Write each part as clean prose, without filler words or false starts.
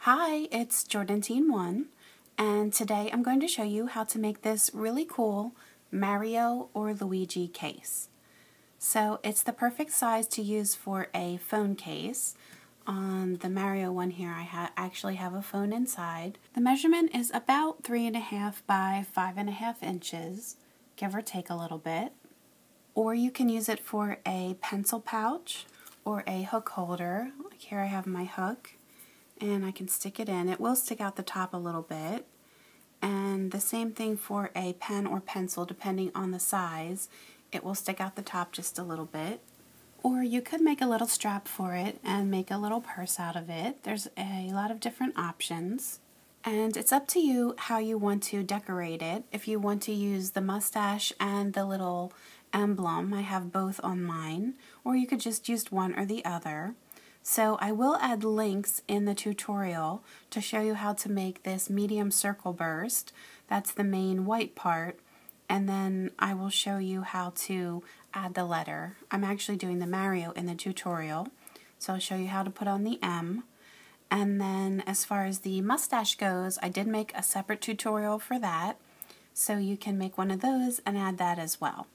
Hi, it's Jordantine1, and today I'm going to show you how to make this really cool Mario or Luigi case. So it's the perfect size to use for a phone case. On the Mario one here, I actually have a phone inside. The measurement is about 3.5 by 5.5 inches, give or take a little bit. Or you can use it for a pencil pouch or a hook holder. Like here I have my hook, and I can stick it in. It will stick out the top a little bit. And the same thing for a pen or pencil, depending on the size. It will stick out the top just a little bit. Or you could make a little strap for it and make a little purse out of it. There's a lot of different options. And it's up to you how you want to decorate it. If you want to use the mustache and the little emblem, I have both on mine. Or you could just use one or the other. So I will add links in the tutorial to show you how to make this medium circle burst. That's the main white part. And then I will show you how to add the letter. I'm actually doing the Mario in the tutorial. So I'll show you how to put on the M. And then as far as the mustache goes, I did make a separate tutorial for that. So you can make one of those and add that as well.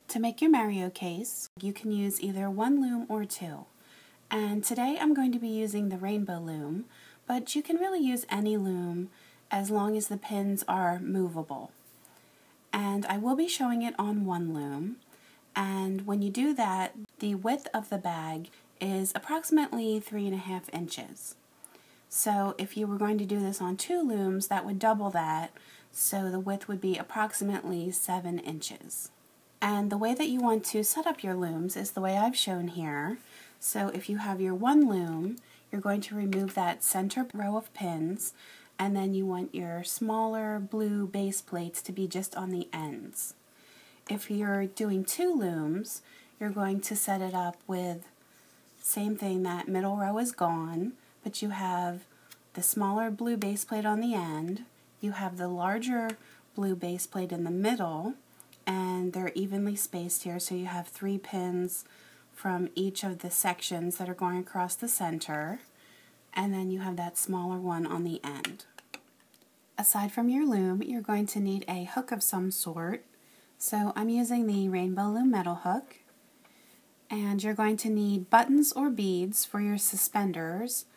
To make your Mario case, you can use either one loom or two. And today I'm going to be using the rainbow loom, but you can really use any loom as long as the pins are movable. And I will be showing it on one loom, and when you do that, the width of the bag is approximately 3.5 inches. So if you were going to do this on two looms, that would double that, so the width would be approximately 7 inches. And the way that you want to set up your looms is the way I've shown here. So if you have your one loom, you're going to remove that center row of pins, and then you want your smaller blue base plates to be just on the ends. If you're doing two looms, you're going to set it up with same thing, that middle row is gone, but you have the smaller blue base plate on the end, you have the larger blue base plate in the middle, and they're evenly spaced here, so you have 3 pins from each of the sections that are going across the center, and then you have that smaller one on the end. Aside from your loom, you're going to need a hook of some sort. So I'm using the Rainbow Loom metal hook, and you're going to need buttons or beads for your suspenders.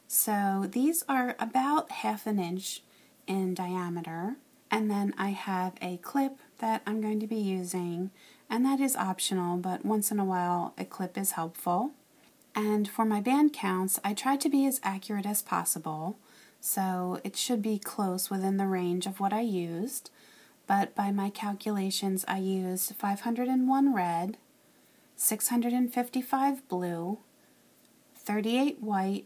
So these are about 1/2 inch in diameter, and then I have a clip that I'm going to be using, and that is optional, but once in a while a clip is helpful. And for my band counts, I tried to be as accurate as possible, so it should be close within the range of what I used, but by my calculations I used 501 red, 655 blue, 38 white,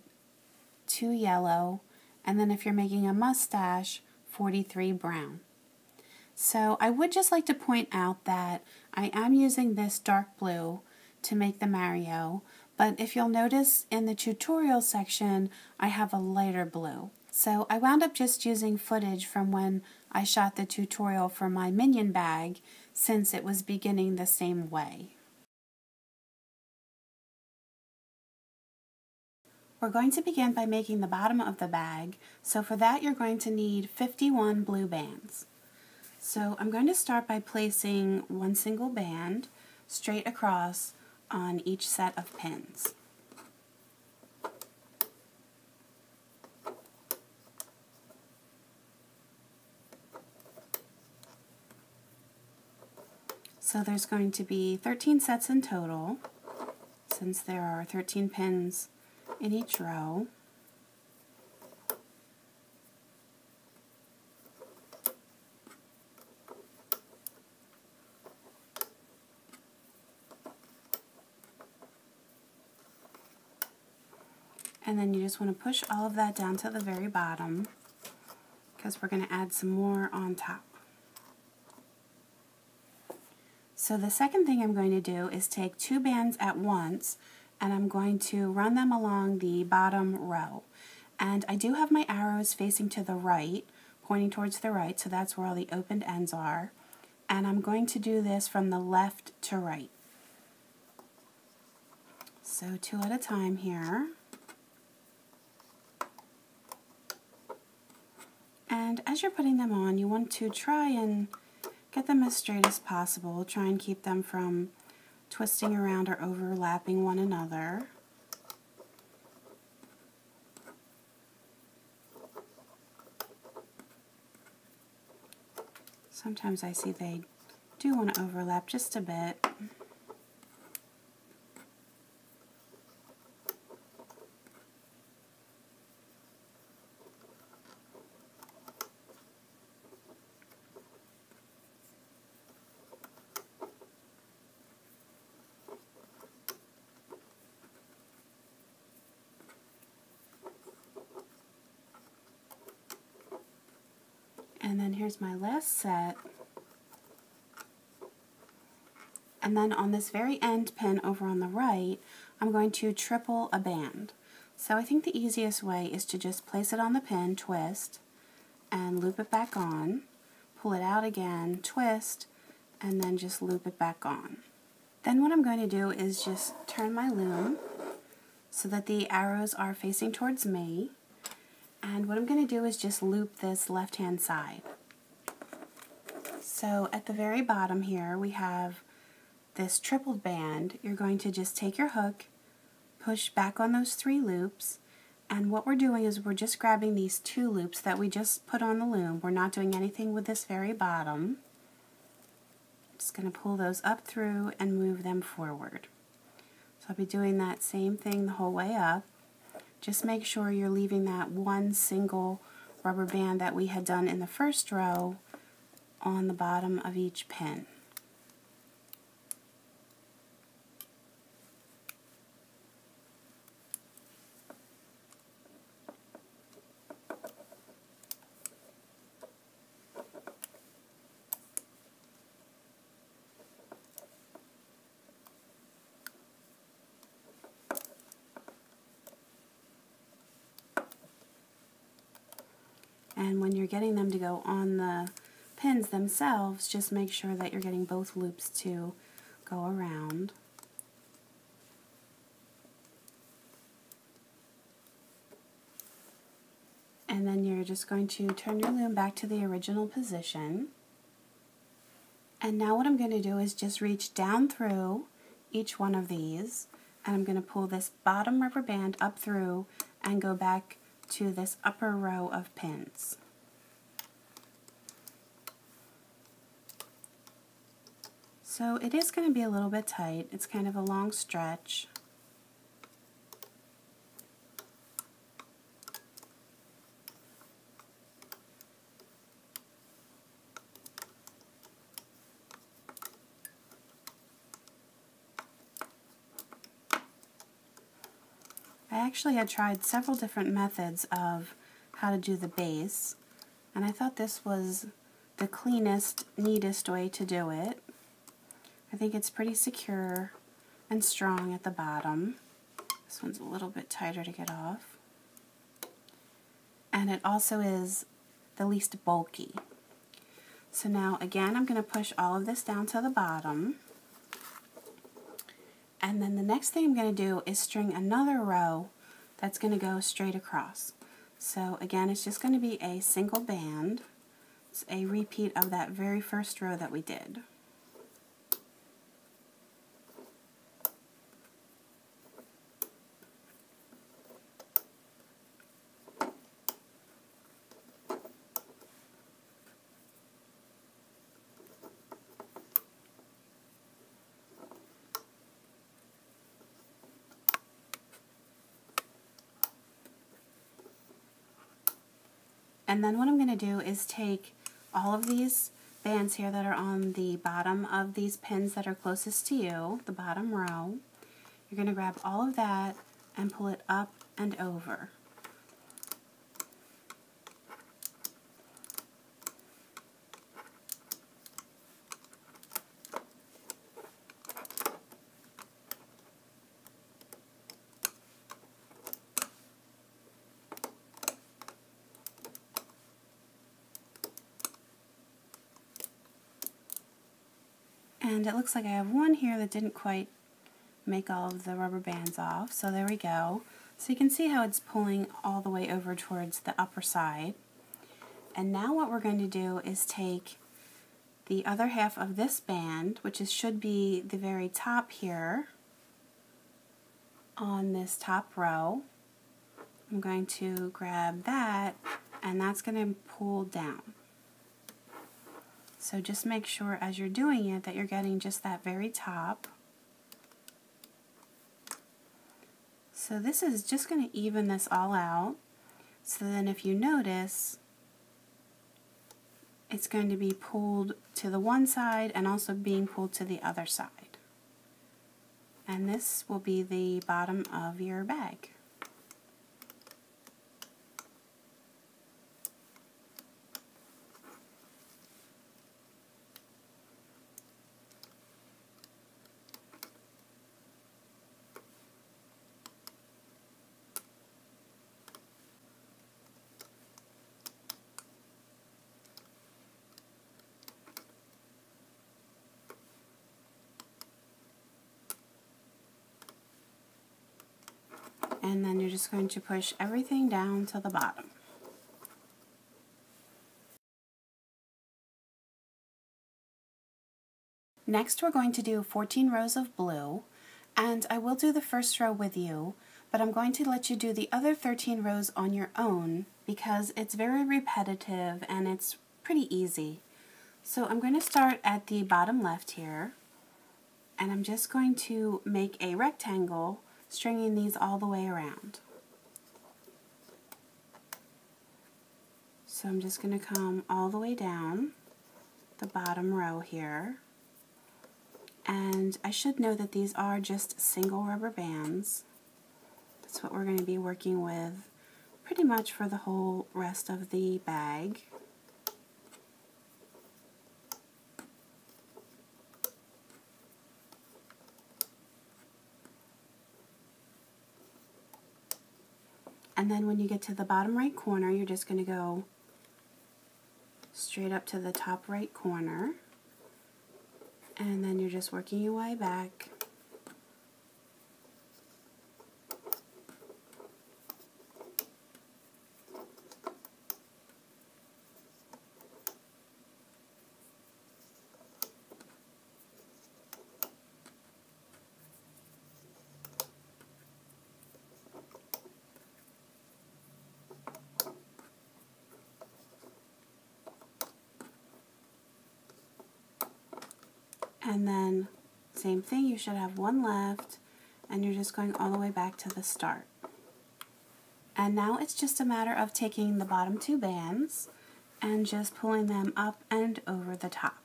2 yellow, and then if you're making a mustache, 43 brown. So I would just like to point out that I am using this dark blue to make the Mario, but if you'll notice in the tutorial section, I have a lighter blue. So I wound up just using footage from when I shot the tutorial for my Minion bag, since it was beginning the same way. We're going to begin by making the bottom of the bag, so for that you're going to need 51 blue bands. So I'm going to start by placing one single band straight across on each set of pins. So there's going to be 13 sets in total, since there are 13 pins in each row. And then you just want to push all of that down to the very bottom, because we're going to add some more on top. So the second thing I'm going to do is take 2 bands at once, and I'm going to run them along the bottom row. And I do have my arrows facing to the right, pointing towards the right, so that's where all the opened ends are. And I'm going to do this from the left to right. So 2 at a time here. And as you're putting them on, you want to try and get them as straight as possible. Try and keep them from twisting around or overlapping one another. Sometimes I see they do want to overlap just a bit. And then here's my last set. And then on this very end pin over on the right, I'm going to triple a band. So I think the easiest way is to just place it on the pin, twist, and loop it back on, pull it out again, twist, and then just loop it back on. Then what I'm going to do is just turn my loom so that the arrows are facing towards me. And what I'm going to do is just loop this left-hand side. So at the very bottom here we have this tripled band. You're going to just take your hook, push back on those 3 loops, and what we're doing is we're just grabbing these 2 loops that we just put on the loom. We're not doing anything with this very bottom. Just going to pull those up through and move them forward. So I'll be doing that same thing the whole way up. Just make sure you're leaving that one single rubber band that we had done in the first row on the bottom of each pin. And when you're getting them to go on the pins themselves, just make sure that you're getting both loops to go around. And then you're just going to turn your loom back to the original position. And now what I'm going to do is just reach down through each one of these, and I'm going to pull this bottom rubber band up through and go back to this upper row of pins. So it is going to be a little bit tight. It's kind of a long stretch. I actually had tried several different methods of how to do the base, and I thought this was the cleanest, neatest way to do it. I think it's pretty secure and strong at the bottom. This one's a little bit tighter to get off. And it also is the least bulky. So now again I'm going to push all of this down to the bottom. And then the next thing I'm going to do is string another row that's going to go straight across. So again, it's just going to be a single band. It's a repeat of that very first row that we did. And then what I'm going to do is take all of these bands here that are on the bottom of these pins that are closest to you, the bottom row. You're going to grab all of that and pull it up and over. And it looks like I have one here that didn't quite make all of the rubber bands off, so there we go. So you can see how it's pulling all the way over towards the upper side. And now what we're going to do is take the other half of this band, which should be the very top here on this top row. I'm going to grab that, and that's going to pull down. So just make sure as you're doing it that you're getting just that very top. So this is just going to even this all out. So then if you notice, it's going to be pulled to the one side and also being pulled to the other side. And this will be the bottom of your bag. And then you're just going to push everything down to the bottom. Next we're going to do 14 rows of blue, and I will do the first row with you, but I'm going to let you do the other 13 rows on your own because it's very repetitive and it's pretty easy. So I'm going to start at the bottom left here, and I'm just going to make a rectangle, stringing these all the way around. So I'm just going to come all the way down the bottom row here. And I should know that these are just single rubber bands. That's what we're going to be working with pretty much for the whole rest of the bag. And then when you get to the bottom right corner, you're just going to go straight up to the top right corner. And then you're just working your way back. And then same thing, you should have one left, and you're just going all the way back to the start. And now it's just a matter of taking the bottom two bands and just pulling them up and over the top.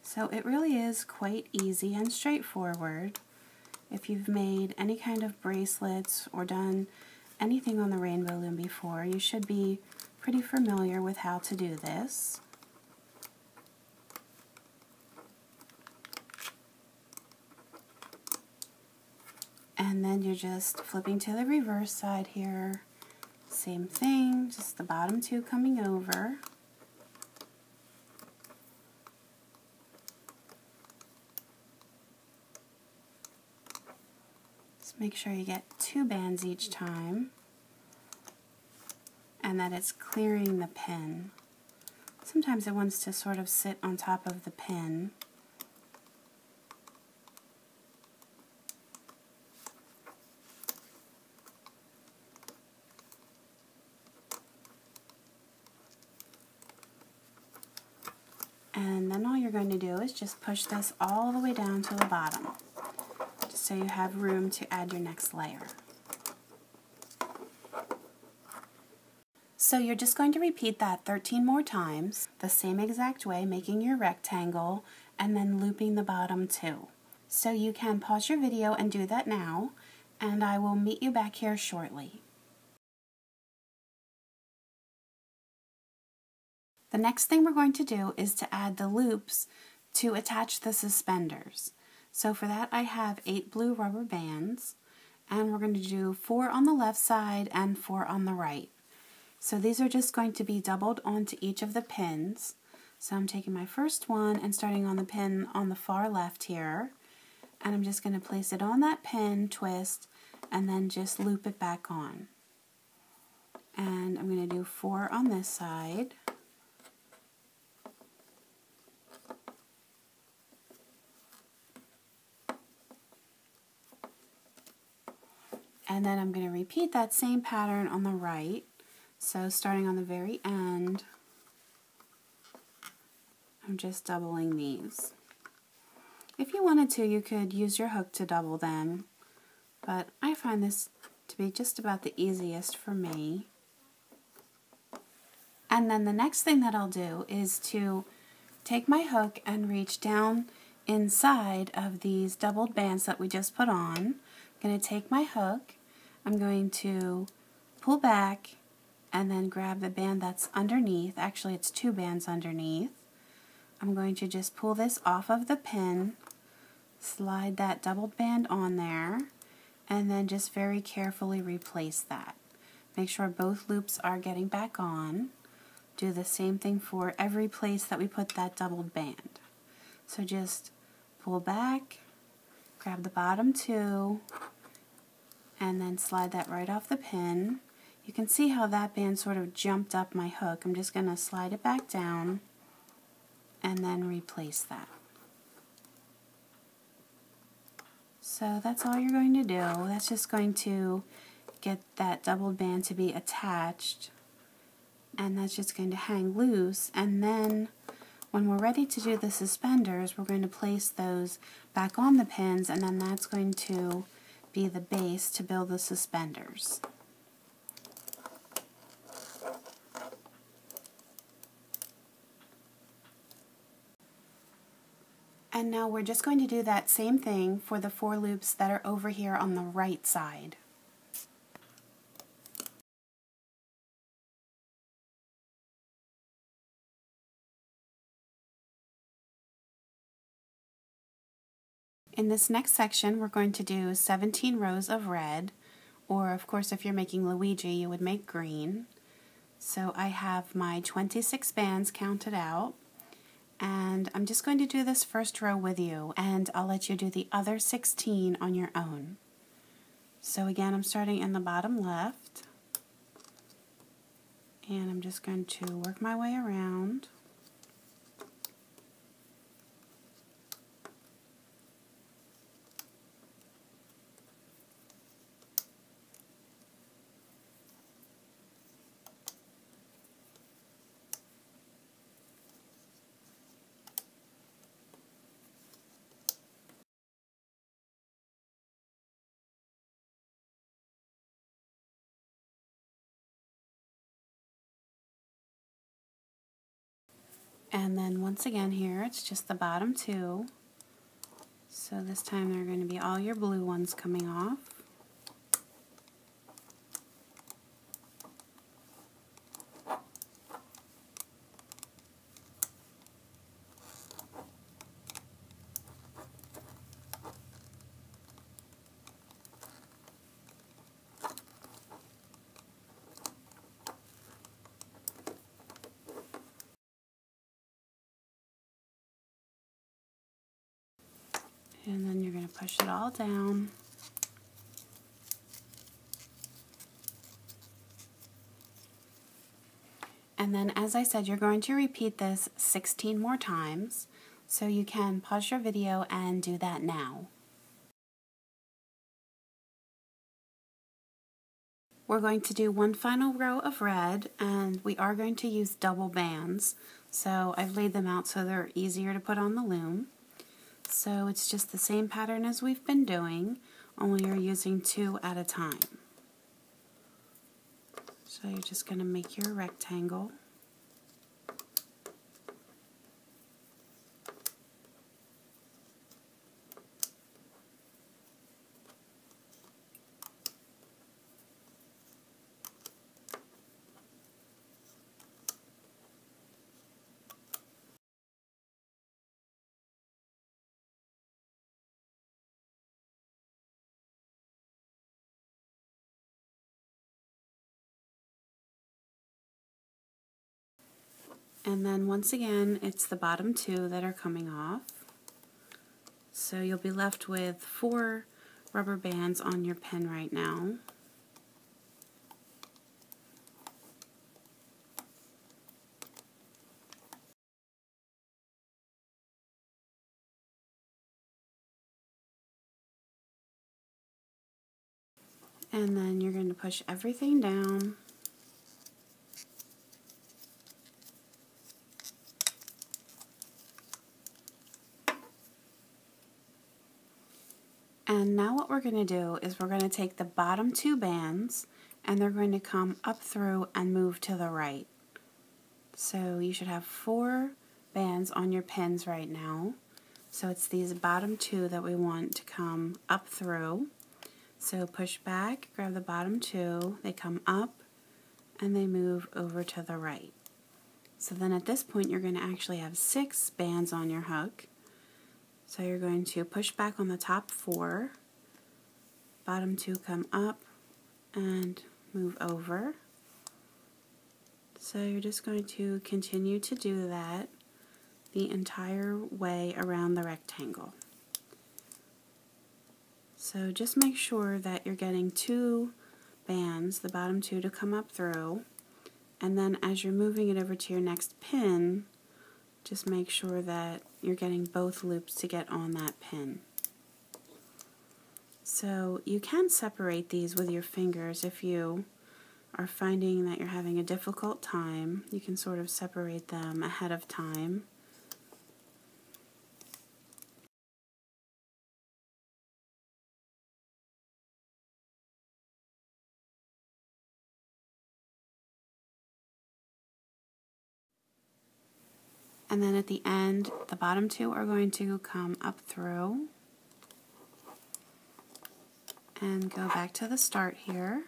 So it really is quite easy and straightforward. If you've made any kind of bracelets or done anything on the rainbow loom before, you should be pretty familiar with how to do this. And then you're just flipping to the reverse side here. Same thing, just the bottom two coming over. Just make sure you get two bands each time and that it's clearing the pin. Sometimes it wants to sort of sit on top of the pin. And then all you're going to do is just push this all the way down to the bottom, just so you have room to add your next layer. So you're just going to repeat that 13 more times, the same exact way, making your rectangle and then looping the bottom too. So you can pause your video and do that now, and I will meet you back here shortly. The next thing we're going to do is to add the loops to attach the suspenders. So for that I have 8 blue rubber bands, and we're going to do 4 on the left side and 4 on the right. So these are just going to be doubled onto each of the pins. So I'm taking my first one and starting on the pin on the far left here, and I'm just going to place it on that pin, twist, and then just loop it back on. And I'm going to do 4 on this side. And then I'm going to repeat that same pattern on the right. So starting on the very end, I'm just doubling these. If you wanted to, you could use your hook to double them, but I find this to be just about the easiest for me. And then the next thing that I'll do is to take my hook and reach down inside of these doubled bands that we just put on. I'm going to take my hook, I'm going to pull back and then grab the band that's underneath. Actually, it's 2 bands underneath. I'm going to just pull this off of the pin, slide that doubled band on there, and then just very carefully replace that. Make sure both loops are getting back on. Do the same thing for every place that we put that doubled band. So just pull back, grab the bottom 2, and then slide that right off the pin. You can see how that band sort of jumped up my hook. I'm just going to slide it back down and then replace that. So that's all you're going to do. That's just going to get that doubled band to be attached, and that's just going to hang loose. And then when we're ready to do the suspenders, we're going to place those back on the pins, and then that's going to be the base to build the suspenders. And now we're just going to do that same thing for the 4 loops that are over here on the right side. In this next section, we're going to do 17 rows of red, or of course if you're making Luigi, you would make green. So I have my 26 bands counted out, and I'm just going to do this first row with you, and I'll let you do the other 16 on your own. So again, I'm starting in the bottom left, and I'm just going to work my way around. And then once again here, it's just the bottom 2. So this time they're going to be all your blue ones coming off. And then you're going to push it all down. And then, as I said, you're going to repeat this 16 more times. So you can pause your video and do that now. We're going to do one final row of red, and we are going to use double bands. So I've laid them out so they're easier to put on the loom. So it's just the same pattern as we've been doing, only you're using 2 at a time. So you're just going to make your rectangle. And then once again, it's the bottom 2 that are coming off. So you'll be left with 4 rubber bands on your pen right now. And then you're going to push everything down. And now what we're going to do is we're going to take the bottom 2 bands and they're going to come up through and move to the right. So you should have 4 bands on your pins right now. So it's these bottom 2 that we want to come up through. So push back, grab the bottom 2, they come up and they move over to the right. So then at this point you're going to actually have 6 bands on your hook. So you're going to push back on the top 4, bottom 2 come up and move over. So you're just going to continue to do that the entire way around the rectangle. So just make sure that you're getting 2 bands, the bottom 2 to come up through, and then as you're moving it over to your next pin, just make sure that you're getting both loops to get on that pin. So you can separate these with your fingers if you are finding that you're having a difficult time. You can sort of separate them ahead of time. And then at the end, the bottom 2 are going to come up through and go back to the start here.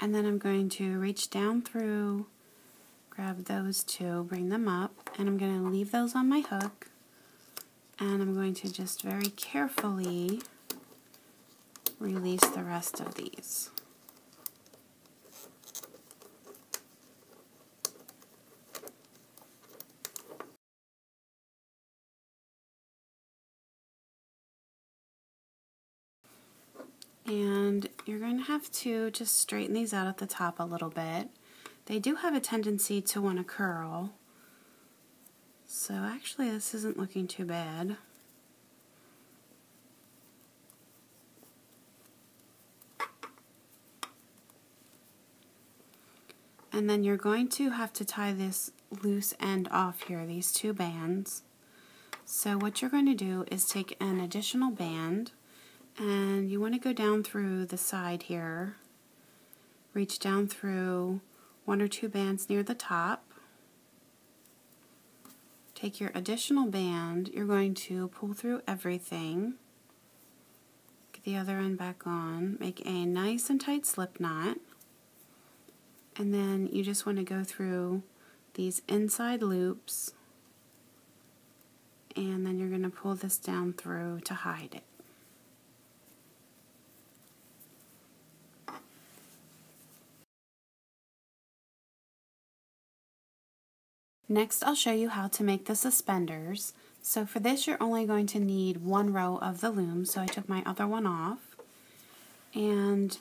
And then I'm going to reach down through, grab those 2, bring them up, and I'm going to leave those on my hook. And I'm going to just very carefully release the rest of these. And you're going to have to just straighten these out at the top a little bit. They do have a tendency to want to curl. So actually this isn't looking too bad. And then you're going to have to tie this loose end off here, these 2 bands. So what you're going to do is take an additional band and you want to go down through the side here, reach down through 1 or 2 bands near the top, take your additional band, you're going to pull through everything, get the other end back on, make a nice and tight slip knot, and then you just want to go through these inside loops, and then you're going to pull this down through to hide it. Next, I'll show you how to make the suspenders. So for this, you're only going to need 1 row of the loom, so I took my other one off. And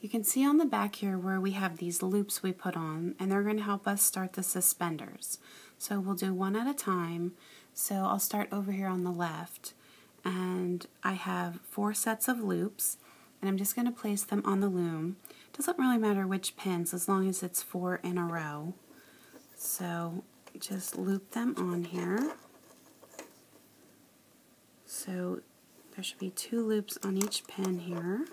you can see on the back here where we have these loops we put on, and they're going to help us start the suspenders. So we'll do one at a time. So I'll start over here on the left, and I have 4 sets of loops, and I'm just going to place them on the loom. It doesn't really matter which pins as long as it's 4 in a row. So just loop them on here. So there should be 2 loops on each pin here.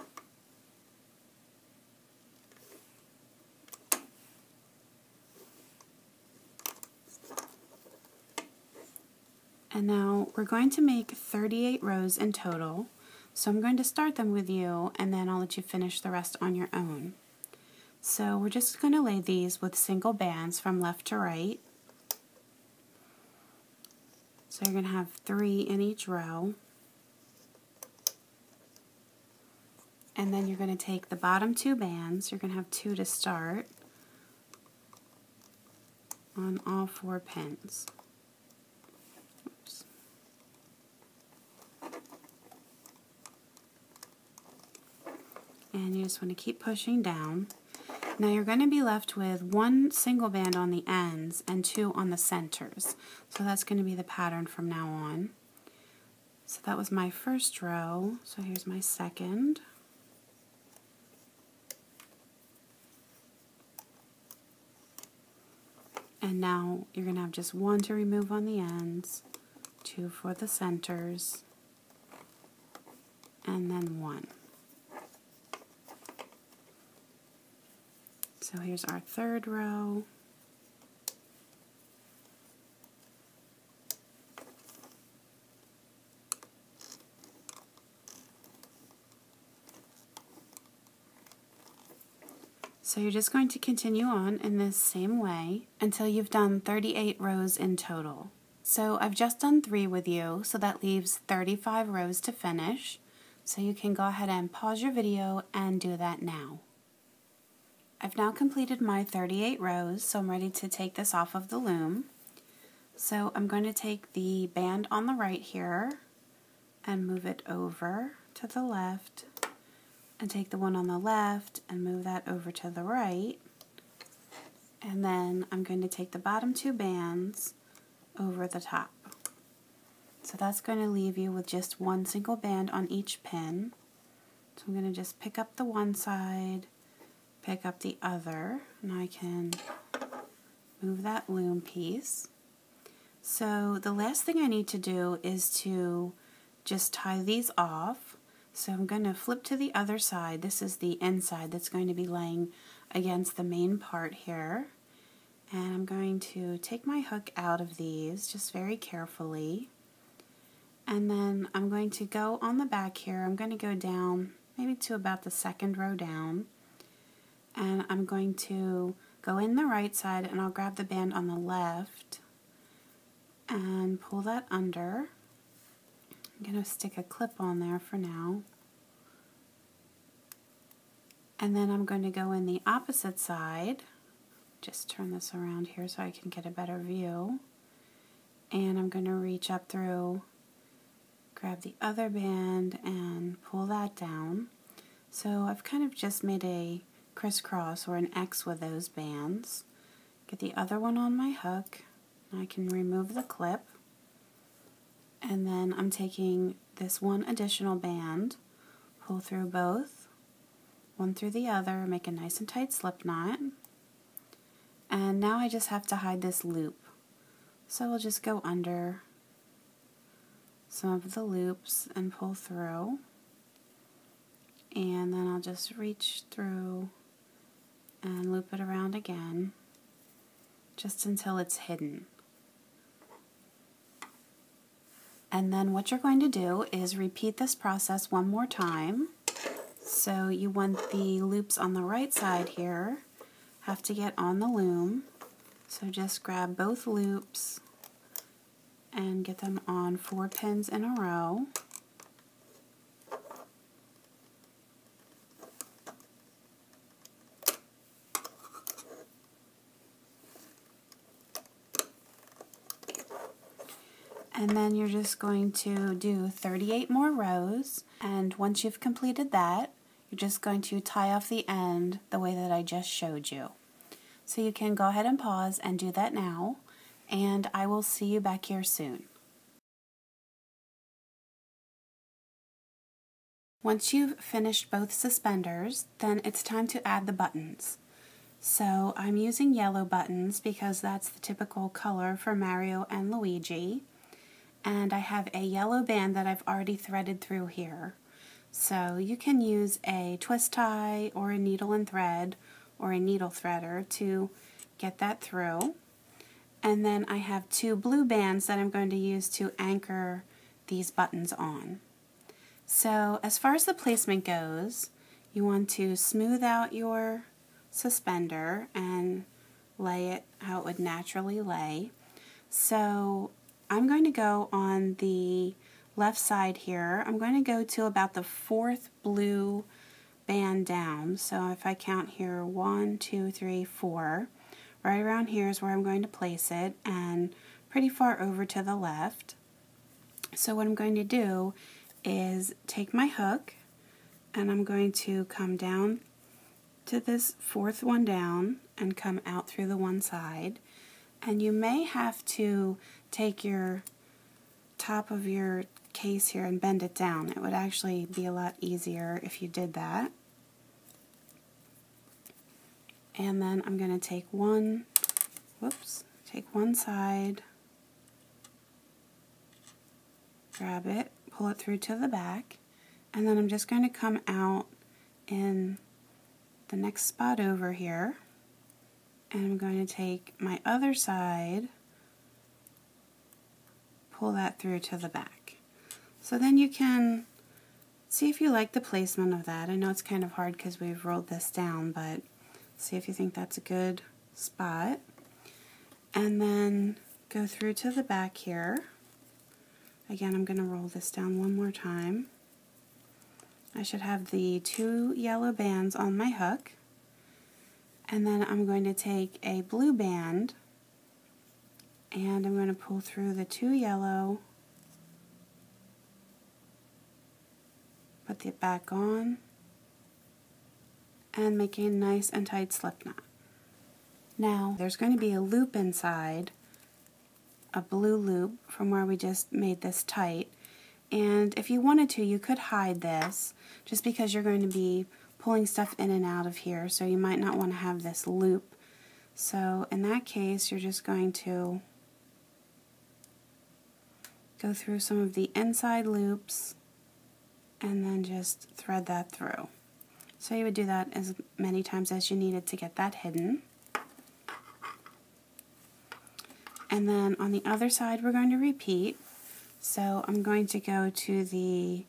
And now we're going to make 38 rows in total. So I'm going to start them with you and then I'll let you finish the rest on your own. So we're just going to lay these with single bands from left to right. So you're going to have 3 in each row. And then you're going to take the bottom 2 bands, you're going to have 2 to start on all 4 pins. Oops. And you just want to keep pushing down. Now you're going to be left with 1 single band on the ends and 2 on the centers. So that's going to be the pattern from now on. So that was my first row. So here's my second. And now you're going to have just one to remove on the ends, two for the centers, and then one. So here's our third row. So you're just going to continue on in this same way until you've done 38 rows in total. So I've just done 3 with you, so that leaves 35 rows to finish. So you can go ahead and pause your video and do that now. I've now completed my 38 rows, so I'm ready to take this off of the loom. So I'm going to take the band on the right here and move it over to the left, and take the one on the left and move that over to the right. And then I'm going to take the bottom 2 bands over the top. So that's going to leave you with just one single band on each pin. So I'm going to just pick up the one side, pick up the other, and I can move that loom piece. So the last thing I need to do is to just tie these off. So I'm going to flip to the other side. This is the inside that's going to be laying against the main part here. And I'm going to take my hook out of these just very carefully. And then I'm going to go on the back here. I'm going to go down maybe to about the second row down. And I'm going to go in the right side, and I'll grab the band on the left and pull that under. I'm going to stick a clip on there for now. And then I'm going to go in the opposite side. Just turn this around here so I can get a better view. And I'm going to reach up through, grab the other band and pull that down. So I've kind of just made a crisscross or an X with those bands. Get the other one on my hook. I can remove the clip. And then I'm taking this one additional band, pull through both, one through the other, make a nice and tight slip knot. And now I just have to hide this loop. So I'll just go under some of the loops and pull through. And then I'll just reach through and loop it around again, just until it's hidden. And then what you're going to do is repeat this process one more time. So you want the loops on the right side here, have to get on the loom. So just grab both loops and get them on 4 pins in a row. And then you're just going to do 38 more rows, and once you've completed that, you're just going to tie off the end the way that I just showed you. So you can go ahead and pause and do that now, and I will see you back here soon. Once you've finished both suspenders, then it's time to add the buttons. So I'm using yellow buttons because that's the typical color for Mario and Luigi. And I have a yellow band that I've already threaded through here. So you can use a twist tie or a needle and thread or a needle threader to get that through. And then I have 2 blue bands that I'm going to use to anchor these buttons on. So as far as the placement goes, you want to smooth out your suspender and lay it how it would naturally lay. So I'm going to go on the left side here. I'm going to go to about the 4th blue band down. So if I count here, 1, 2, 3, 4, right around here is where I'm going to place it, and pretty far over to the left. So what I'm going to do is take my hook, and I'm going to come down to this 4th one down and come out through the one side. And you may have to take your top of your case here and bend it down. It would actually be a lot easier if you did that. And then I'm going to take one, whoops, take one side, grab it, pull it through to the back, and then I'm just going to come out in the next spot over here, and I'm going to take my other side, pull that through to the back. So then you can see if you like the placement of that. I know it's kind of hard because we've rolled this down, but see if you think that's a good spot. And then go through to the back here. Again, I'm going to roll this down one more time. I should have the 2 yellow bands on my hook. And then I'm going to take a blue band and I'm going to pull through the 2 yellow, put it back on, and make a nice and tight slip knot. Now, there's going to be a loop inside, a blue loop from where we just made this tight, and if you wanted to, you could hide this just because you're going to be pulling stuff in and out of here, so you might not want to have this loop. So in that case, you're just going to go through some of the inside loops and then just thread that through. So you would do that as many times as you needed to get that hidden. And then on the other side we're going to repeat. So I'm going to go to the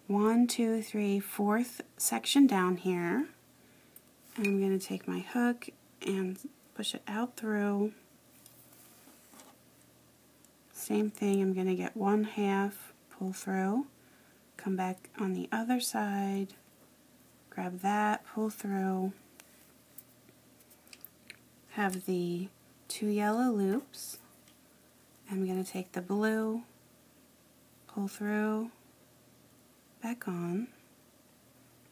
1, 2, 3, 4th section down here. And I'm going to take my hook and push it out through. Same thing, I'm going to get 1/2, pull through, come back on the other side, grab that, pull through, have the 2 yellow loops. I'm going to take the blue, pull through, back on,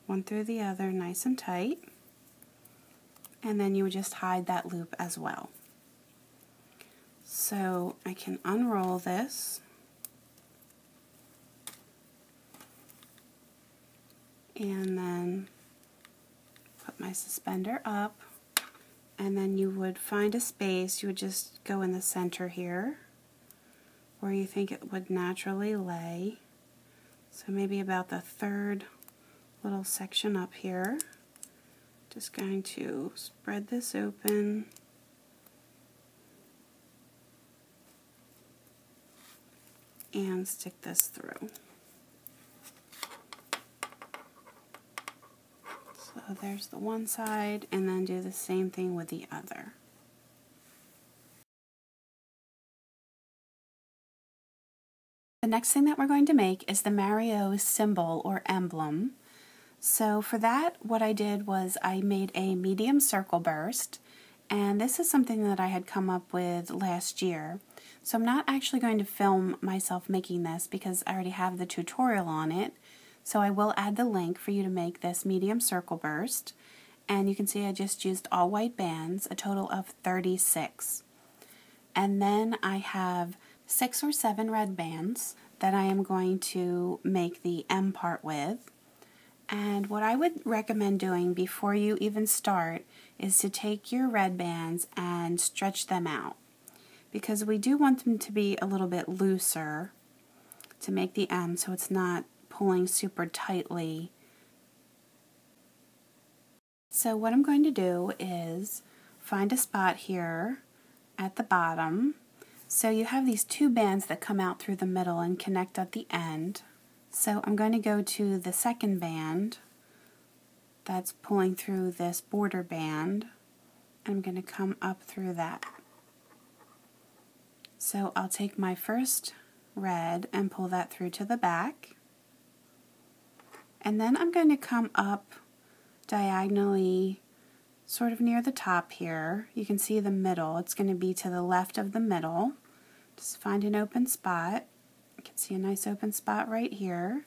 one through the other, nice and tight, and then you would just hide that loop as well. So I can unroll this and then put my suspender up, and then you would find a space. You would just go in the center here where you think it would naturally lay. So maybe about the 3rd little section up here. Just going to spread this open. And stick this through. So there's the one side, and then do the same thing with the other. The next thing that we're going to make is the Mario symbol or emblem. So for that, what I did was I made a medium circle burst, and this is something that I had come up with last year. So I'm not actually going to film myself making this because I already have the tutorial on it. So I will add the link for you to make this medium circle burst. And you can see I just used all white bands, a total of 36. And then I have 6 or 7 red bands that I am going to make the M part with. And what I would recommend doing before you even start is to take your red bands and stretch them out, because we do want them to be a little bit looser to make the M so it's not pulling super tightly. So what I'm going to do is find a spot here at the bottom. So you have these 2 bands that come out through the middle and connect at the end. So I'm going to go to the 2nd band that's pulling through this border band. I'm going to come up through that. So I'll take my first red and pull that through to the back. And then I'm going to come up diagonally sort of near the top here. You can see the middle. It's going to be to the left of the middle. Just find an open spot. You can see a nice open spot right here.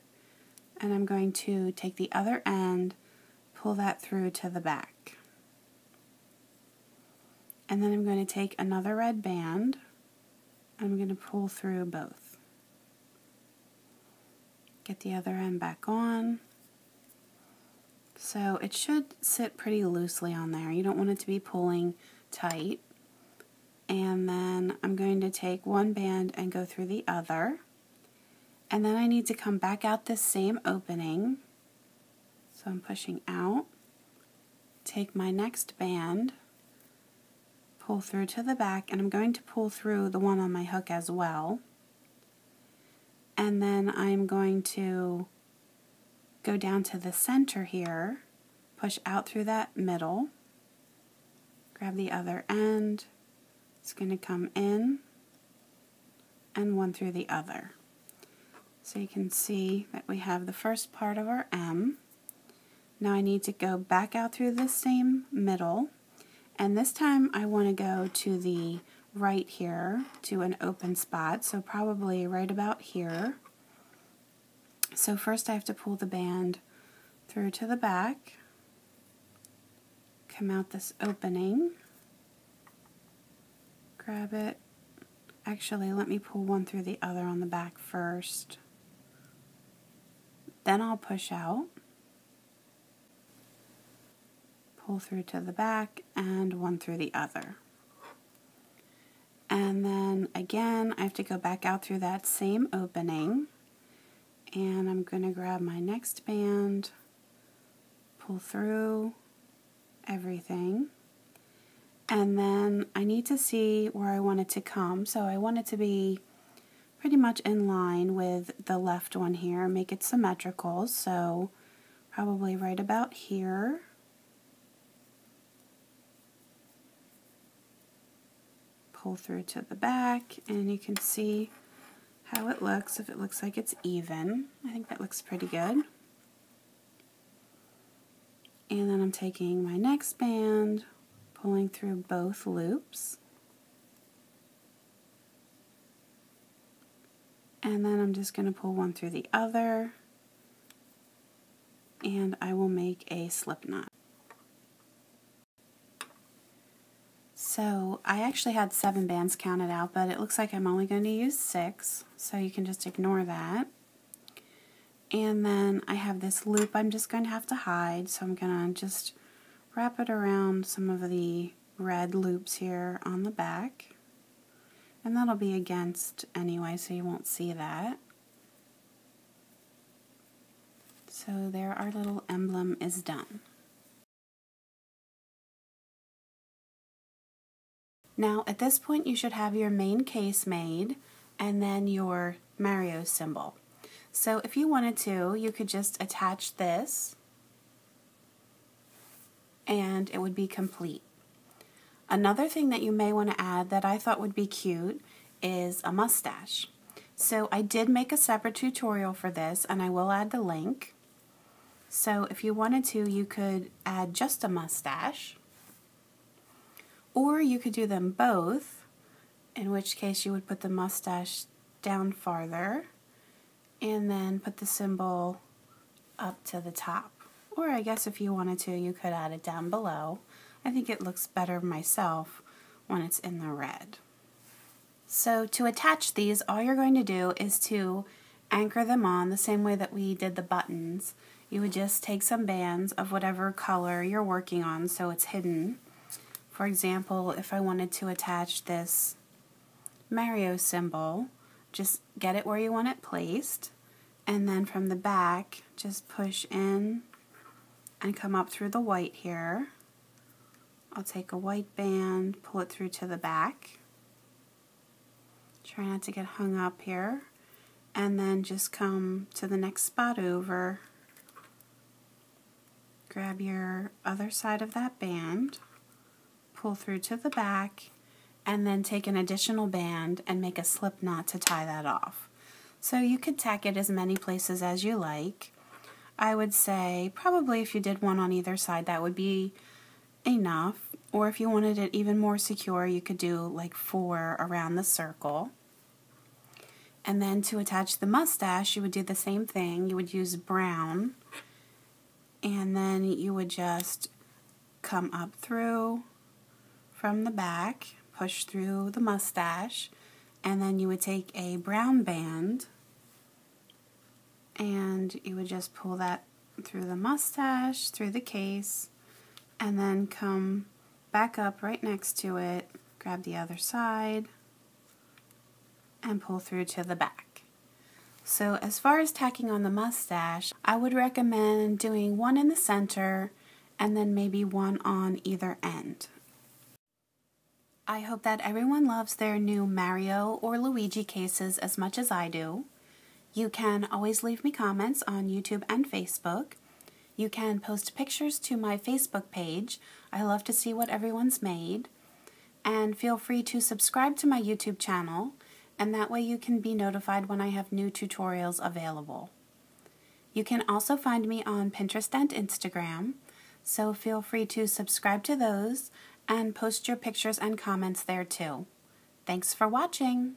And I'm going to take the other end, pull that through to the back. And then I'm going to take another red band. I'm going to pull through both. Get the other end back on. So it should sit pretty loosely on there. You don't want it to be pulling tight. and then I'm going to take one band and go through the other, and then I need to come back out this same opening. So I'm pushing out, take my next band, pull through to the back, and I'm going to pull through the one on my hook as well. And then I'm going to go down to the center here, push out through that middle, grab the other end, it's going to come in, and one through the other. So you can see that we have the first part of our M. Now I need to go back out through the same middle, and this time I want to go to the right here to an open spot, so probably right about here. So first I have to pull the band through to the back, come out this opening, grab it. Actually, let me pull one through the other on the back first. Then I'll push out, pull through to the back, and one through the other. And then again, I have to go back out through that same opening, and I'm going to grab my next band, pull through everything, and then I need to see where I want it to come. So I want it to be pretty much in line with the left one here, make it symmetrical, so probably right about here. Pull through to the back, and you can see how it looks, if it looks like it's even. I think that looks pretty good. And then I'm taking my next band, pulling through both loops. And then I'm just going to pull one through the other, and I will make a slip knot. So I actually had 7 bands counted out, but it looks like I'm only going to use 6, so you can just ignore that. And then I have this loop I'm just going to have to hide, so I'm going to just wrap it around some of the red loops here on the back. And that'll be against anyway, so you won't see that. So there, our little emblem is done. Now at this point you should have your main case made and then your Mario symbol. So if you wanted to, you could just attach this and it would be complete. Another thing that you may want to add that I thought would be cute is a mustache. So I did make a separate tutorial for this, and I will add the link. So if you wanted to, you could add just a mustache, or you could do them both, in which case you would put the mustache down farther and then put the symbol up to the top. Or I guess if you wanted to, you could add it down below. I think it looks better myself when it's in the red. So to attach these, all you're going to do is to anchor them on the same way that we did the buttons. You would just take some bands of whatever color you're working on so it's hidden. For example, if I wanted to attach this Mario symbol, just get it where you want it placed, and then from the back, just push in and come up through the white here. I'll take a white band, pull it through to the back. Try not to get hung up here. And then just come to the next spot over. Grab your other side of that band, pull through to the back, and then take an additional band and make a slip knot to tie that off. So you could tack it as many places as you like. I would say probably if you did one on either side, that would be enough. Or if you wanted it even more secure, you could do like 4 around the circle. And then to attach the mustache, you would do the same thing. You would use brown, and then you would just come up through from the back, push through the mustache, and then you would take a brown band and you would just pull that through the mustache, through the case, and then come back up right next to it, grab the other side, and pull through to the back. So as far as tacking on the mustache, I would recommend doing one in the center and then maybe one on either end. I hope that everyone loves their new Mario or Luigi cases as much as I do. You can always leave me comments on YouTube and Facebook. You can post pictures to my Facebook page. I love to see what everyone's made. And feel free to subscribe to my YouTube channel, and that way you can be notified when I have new tutorials available. You can also find me on Pinterest and Instagram, so feel free to subscribe to those and post your pictures and comments there too. Thanks for watching!